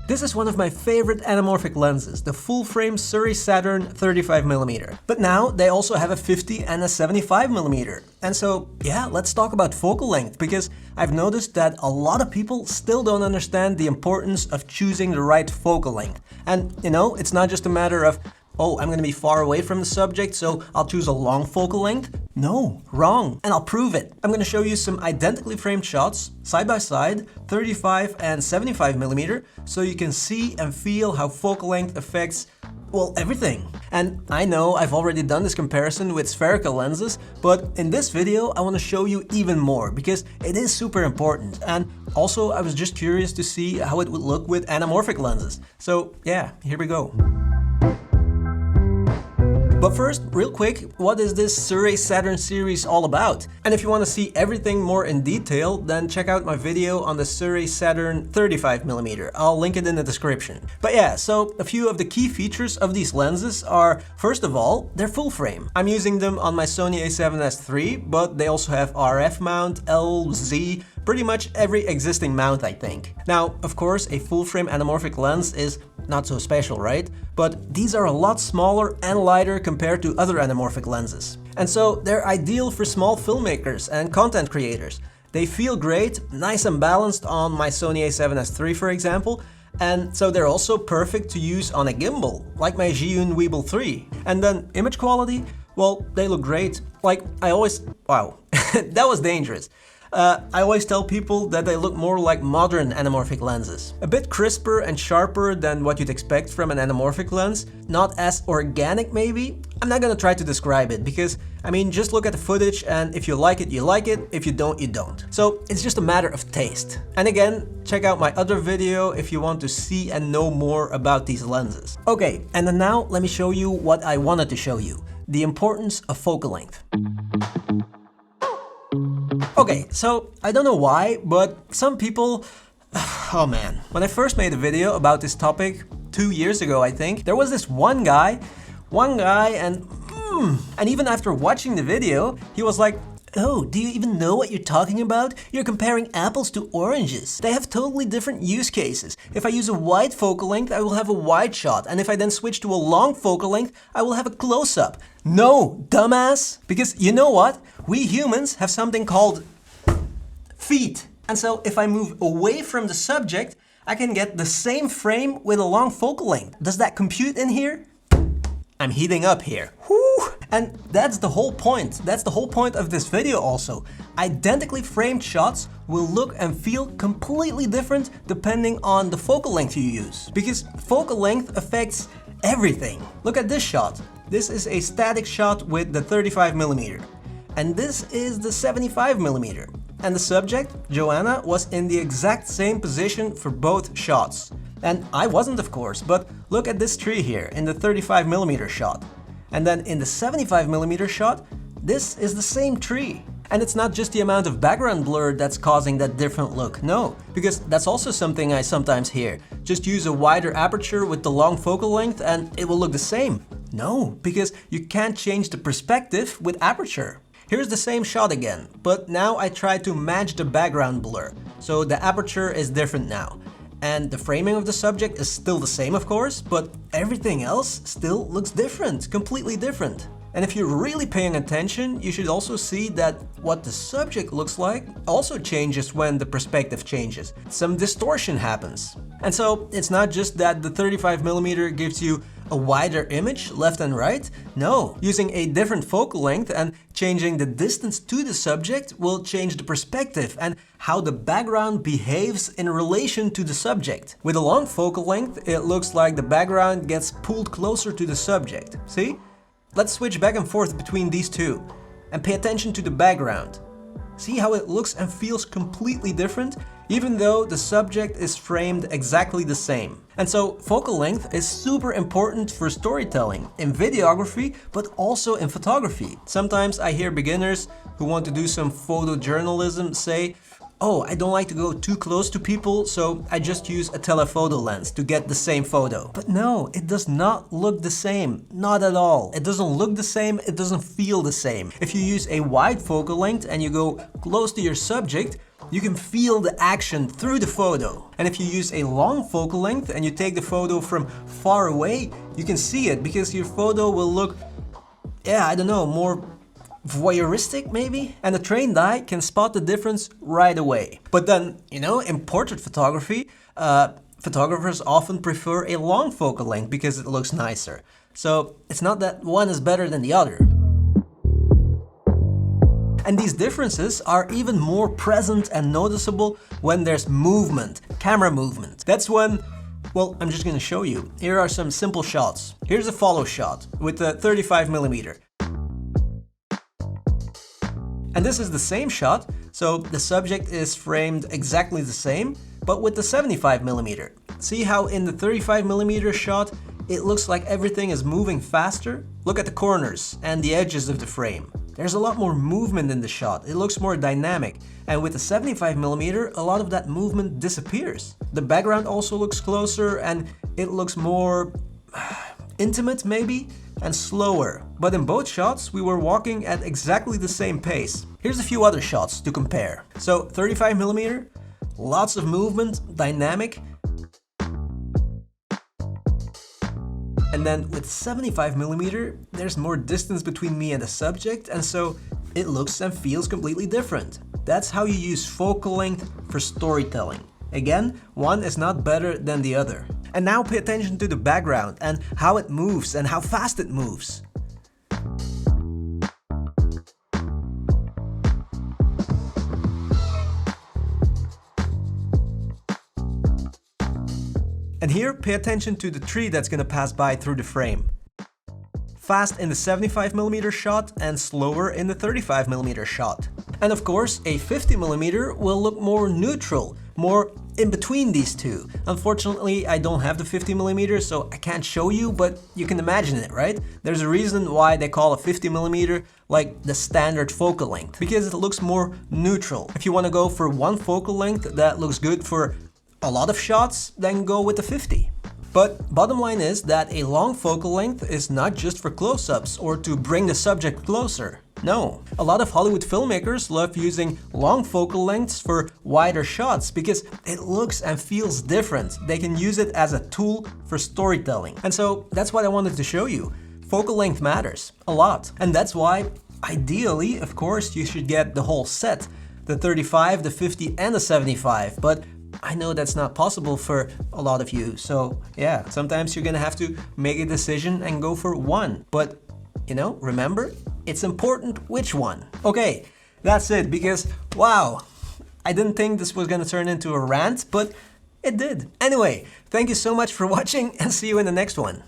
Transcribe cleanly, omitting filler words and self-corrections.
This is one of my favorite anamorphic lenses, the full-frame Sirui Saturn 35mm. But now they also have a 50 and a 75mm. And so, yeah, let's talk about focal length, because I've noticed that a lot of people still don't understand the importance of choosing the right focal length. And, you know, it's not just a matter of, oh, I'm gonna be far away from the subject, so I'll choose a long focal length. No, wrong, and I'll prove it. I'm gonna show you some identically framed shots, side by side, 35 and 75mm, so you can see and feel how focal length affects, well, everything. And I know I've already done this comparison with spherical lenses, but in this video I want to show you even more, because it is super important. And also I was just curious to see how it would look with anamorphic lenses. So yeah, here we go. But first, real quick, what is this Sirui Saturn series all about? And if you want to see everything more in detail, then check out my video on the Sirui Saturn 35mm. I'll link it in the description. But yeah, so a few of the key features of these lenses are, first of all, they're full frame. I'm using them on my Sony a7S III, but they also have RF mount, L, Z, pretty much every existing mount, I think. Now, of course, a full-frame anamorphic lens is not so special, right? But these are a lot smaller and lighter compared to other anamorphic lenses. And so they're ideal for small filmmakers and content creators. They feel great, nice and balanced on my Sony a7S III, for example. And so they're also perfect to use on a gimbal, like my Zhiyun Weebill 3. And then image quality, well, they look great. Like, wow, that was dangerous. I always tell people that they look more like modern anamorphic lenses. A bit crisper and sharper than what you'd expect from an anamorphic lens. Not as organic, maybe. I'm not gonna try to describe it, because, I mean, just look at the footage, and if you like it, you like it. If you don't, you don't. So it's just a matter of taste. And again, check out my other video if you want to see and know more about these lenses. Okay, and then now let me show you what I wanted to show you. The importance of focal length. Okay, so I don't know why, but some people, oh man, when I first made a video about this topic 2 years ago, I think, there was this one guy and even after watching the video, he was like, oh, do you even know what you're talking about? You're comparing apples to oranges. They have totally different use cases. If I use a wide focal length, I will have a wide shot. And if I then switch to a long focal length, I will have a close-up. No, dumbass! Because you know what? We humans have something called feet. And so if I move away from the subject, I can get the same frame with a long focal length. Does that compute in here? I'm heating up here. Whew. And that's the whole point. That's the whole point of this video also. Identically framed shots will look and feel completely different depending on the focal length you use. Because focal length affects everything. Look at this shot. This is a static shot with the 35mm. And this is the 75mm. And the subject, Joanna, was in the exact same position for both shots. And I wasn't, of course, but look at this tree here in the 35mm shot. And then in the 75mm shot, this is the same tree. And it's not just the amount of background blur that's causing that different look, no, because that's also something I sometimes hear. Just use a wider aperture with the long focal length and it will look the same. No, because you can't change the perspective with aperture. Here's the same shot again, but now I try to match the background blur, so the aperture is different now. And the framing of the subject is still the same, of course, but everything else still looks different, completely different. And if you're really paying attention, you should also see that what the subject looks like also changes when the perspective changes. Some distortion happens. And so it's not just that the 35mm gives you a wider image left and right. No, using a different focal length and changing the distance to the subject will change the perspective and how the background behaves in relation to the subject. With a long focal length, it looks like the background gets pulled closer to the subject. See? Let's switch back and forth between these two and pay attention to the background. See how it looks and feels completely different, even though the subject is framed exactly the same. And so focal length is super important for storytelling, in videography, but also in photography. Sometimes I hear beginners who want to do some photojournalism say, oh, I don't like to go too close to people, so I just use a telephoto lens to get the same photo. But no, it does not look the same. Not at all. It doesn't look the same, it doesn't feel the same. If you use a wide focal length and you go close to your subject, You can feel the action through the photo. And if you use a long focal length and you take the photo from far away, you can see it because your photo will look, yeah, I don't know, more voyeuristic maybe? And a trained eye can spot the difference right away. But then, you know, in portrait photography, photographers often prefer a long focal length because it looks nicer. So it's not that one is better than the other. And these differences are even more present and noticeable when there's movement, camera movement. That's when, well, I'm just gonna show you. Here are some simple shots. Here's a follow shot with a 35mm. And this is the same shot, so the subject is framed exactly the same, but with the 75mm. See how in the 35mm shot, it looks like everything is moving faster? Look at the corners and the edges of the frame. There's a lot more movement in the shot, it looks more dynamic. And with the 75mm, a lot of that movement disappears. The background also looks closer and it looks more intimate maybe, and slower. But in both shots, we were walking at exactly the same pace. Here's a few other shots to compare. So 35mm, lots of movement, dynamic. And then with 75mm, there's more distance between me and the subject, and so it looks and feels completely different. That's how you use focal length for storytelling. Again, one is not better than the other. And now pay attention to the background and how it moves and how fast it moves. And here, pay attention to the tree that's gonna pass by through the frame. Fast in the 75mm shot and slower in the 35mm shot. And of course, a 50mm will look more neutral, more in between these two. Unfortunately, I don't have the 50mm, so I can't show you, but you can imagine it, right? There's a reason why they call a 50mm like the standard focal length, because it looks more neutral. If you want to go for one focal length that looks good for a lot of shots, then go with the 50. But bottom line is that a long focal length is not just for close-ups or to bring the subject closer. No. A lot of Hollywood filmmakers love using long focal lengths for wider shots because it looks and feels different. They can use it as a tool for storytelling. And so that's what I wanted to show you. Focal length matters a lot. And that's why, ideally, of course, you should get the whole set. The 35, the 50, and the 75. But I know that's not possible for a lot of you, so yeah, sometimes you're gonna have to make a decision and go for one. But, you know, remember, it's important which one. Okay, that's it, because wow, I didn't think this was gonna turn into a rant, but it did. Anyway, thank you so much for watching and see you in the next one.